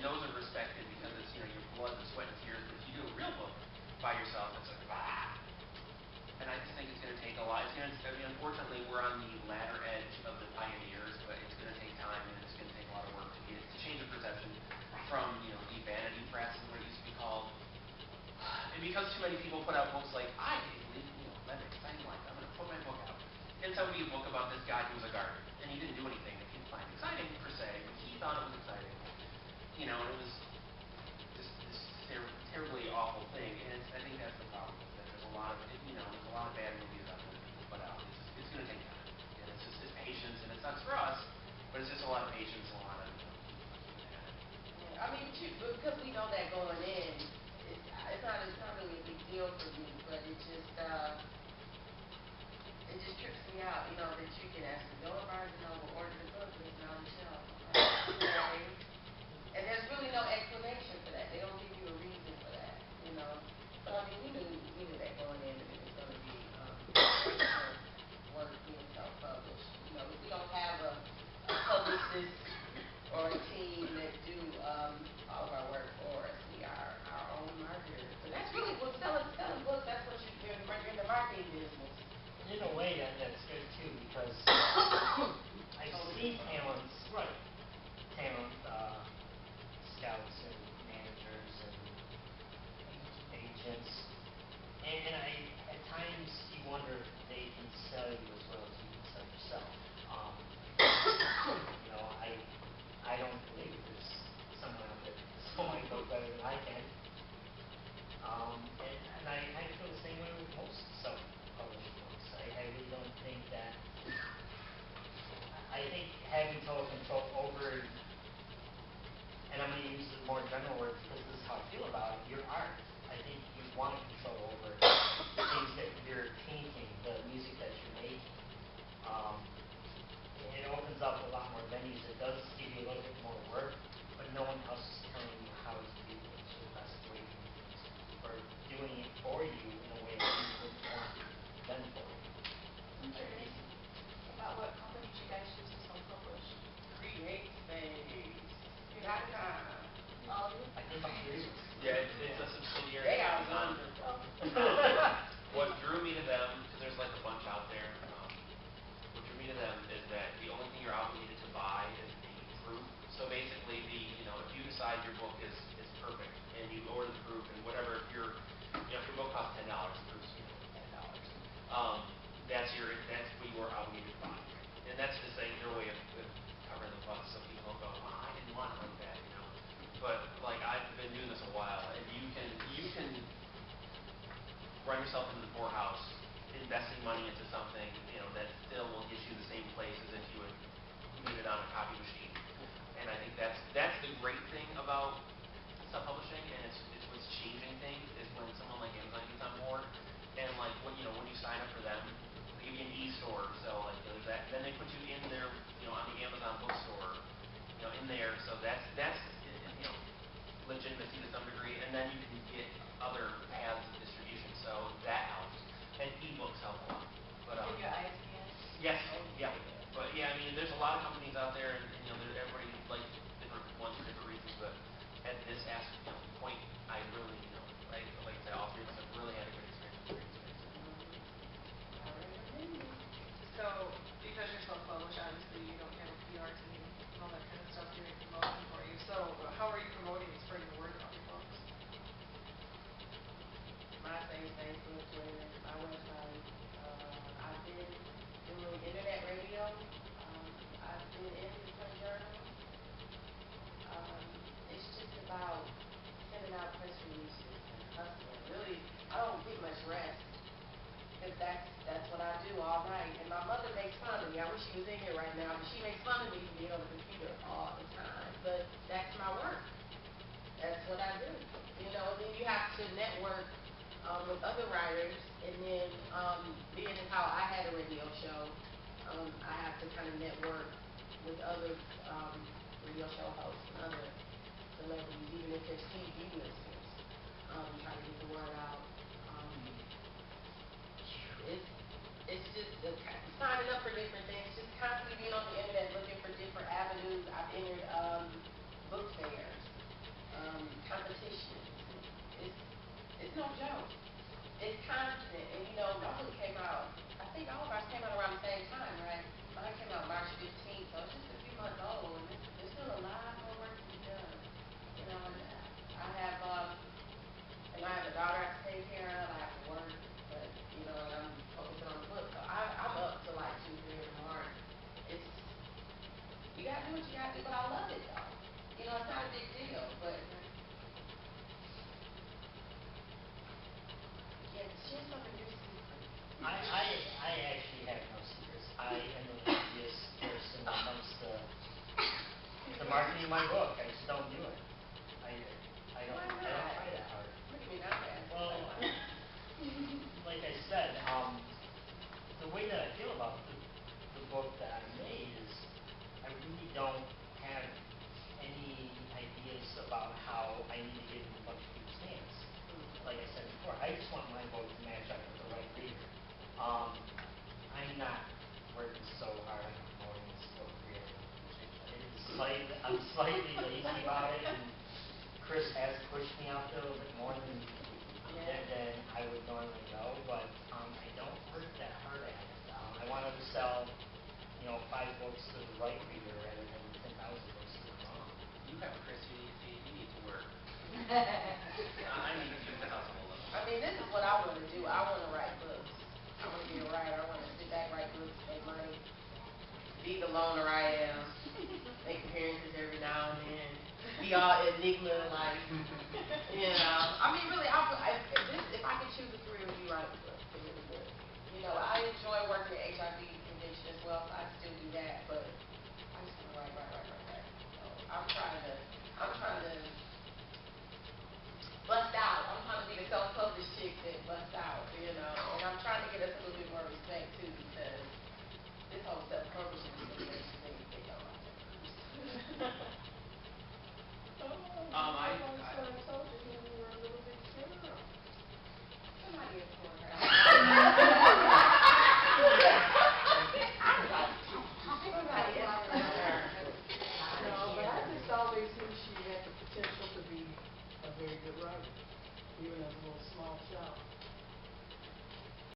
those are respected because it's, you know, your blood and sweat and tears. But if you do a real book by yourself, it's like, ah. And I just think it's going to take a lot. It's going to, I mean, unfortunately, we're on the latter edge of the pioneers, but it's going to take time and it's going to take a lot of work to get to change the perception from, you know, the vanity press is what it used to be called. And because too many people put out books like, I believe, you know, let it exciting life, I'm going to put my book out. And so we a book about this guy who was a gardener, and he didn't do anything that people find exciting per se, but he thought it was exciting. You know, and it was just this terribly awful thing. And I think that's the problem. Is that there's a lot of, you know, there's a lot of bad movies out there that people put out. It's going to take time, and it's just patience, and it sucks for us, but it's just a lot of patience and a lot of. I mean, because we know that going in, it's not really a big deal for me, but it just trips me out, you know, that you can actually go to Barnes & Noble, order the book, and it's not on the shelf. Right? And there's really no explanation for that. They don't give you a reason for that, you know. But I mean, we knew that going in that it was going to be work being self-published. You know, if we don't have a publicist or a team that do all of our work for us, we are our own marketers. And that's really what selling books. That's what you're in the marketing business. In a way, that's good too, because I've seen talent scouts and managers and agents, and at times you wonder if they can sell you as well as you can sell yourself. You know, I don't believe there's someone out there that can sell my book better than I can. And I feel the same way with most self-published books. I really don't think that. I think having total control over, and I'm going to use the more general word because this is how I feel about it, your art. I think you want control over the things that you're painting, the music that you're making. It opens up a lot more venues. It does give you a little bit more work, but no one else is telling you how to do things or the best way to do things, or doing it for you in a way that you would want done for you. I'm curious about what companies you guys use to self-publish. Create space. I think I'm curious. Yeah, it's a subsidiary. They are Amazon. wonderful. What drew me to them, because there's like a bunch out there, what drew me to them is that the only thing you're obligated to buy is the proof. So basically, you know, if you decide your book is perfect and you order the proof and whatever, if your book costs $10, the proof's, you know, $10. That's what you are obligated to buy, and that's just their way of covering the cost. So people don't go, I didn't want it like that, you know. But like I've been doing this a while, and you can run yourself into the poorhouse investing money into something, you know, that still will get you the same place as if you would leave it on a copy machine. And I think that's the great thing about self-publishing, and it's what's changing things is when someone like Amazon gets on board, and like when you sign up for them, they give you an e-store, so like there's that. Then they put you in their, you know, on the Amazon bookstore, you know, in there. So that's you know, legitimacy to some degree, and then you can get other paths of distribution. So that helps, and ebooks help a lot. But Give you ISBN. yes, yeah. But yeah, I mean, there's a lot of companies out there, and you know, everybody likes different ones for different reasons. But at this point, I really, you know, like I said, all three of us have really had a great experience with Green Space. So, because you're self-published, obviously you don't have a PR team and all that kind of stuff doing promotion for you. So, how are you promoting and spreading the word about your books? MySpace, Facebook, Twitter, my website. I've been doing internet radio. I've been in the print journal. It's just about sending out press releases and hustling. Really, I don't get much rest because that's what I do all night. And my mother makes fun of me. I wish she was in here right now, but she makes fun of me for being on the computer all the time. But that's my work. That's what I do. You know, and then you have to network with other writers, and then being as how I had a radio show, I have to kind of network with other radio show hosts and other celebrities, even if they're TV listeners, try to get the word out. It's just signing up for different things, just constantly being on the internet looking for different avenues. I've entered book fairs, it's no joke. It's constant, and you know, my book came out, I think all of ours came out around the same time, right? Mine came out March 15th, so it's just a few months old, and there's still a lot more work to be done. You know, and I have a daughter I have to take care of, I have to work, but, you know, and I'm focusing on the book, so I'm up to like 2, 3 in the morning. It's, you gotta do what you gotta do, but I love it though. You know, it's not a big deal, but yeah, share some of your secrets. I actually have no secrets. I am the laziest person when it comes to marketing my book. I just don't do it. I don't try that hard. Look at me now, man. Well, like I said, the way that I feel about the book that I made is I really don't have any ideas about how I need to get in a bunch of people's hands. Like I said before, I just want my book to match up with the right reader. I'm not working so hard on promoting this book really. I'm slightly lazy about it, and Chris has pushed me out there a little bit more than I would normally go, but I don't work that hard at it. I want to sell, 5 books to the right reader rather than 10,000 books to the wrong. You have Chris you need to feed, you need to work. I need to keep the household up. I mean, this is what I want to do. I want to write books. I want to be a writer. I want to sit back, write books, make money, be the loner I am, make appearances every now and then, be all enigma like, you know. I mean, really, if I could choose a career, it would be writing books. It really would. You know, I enjoy working at HIV convention as well, so I still do that, but I just want to write. So I'm trying to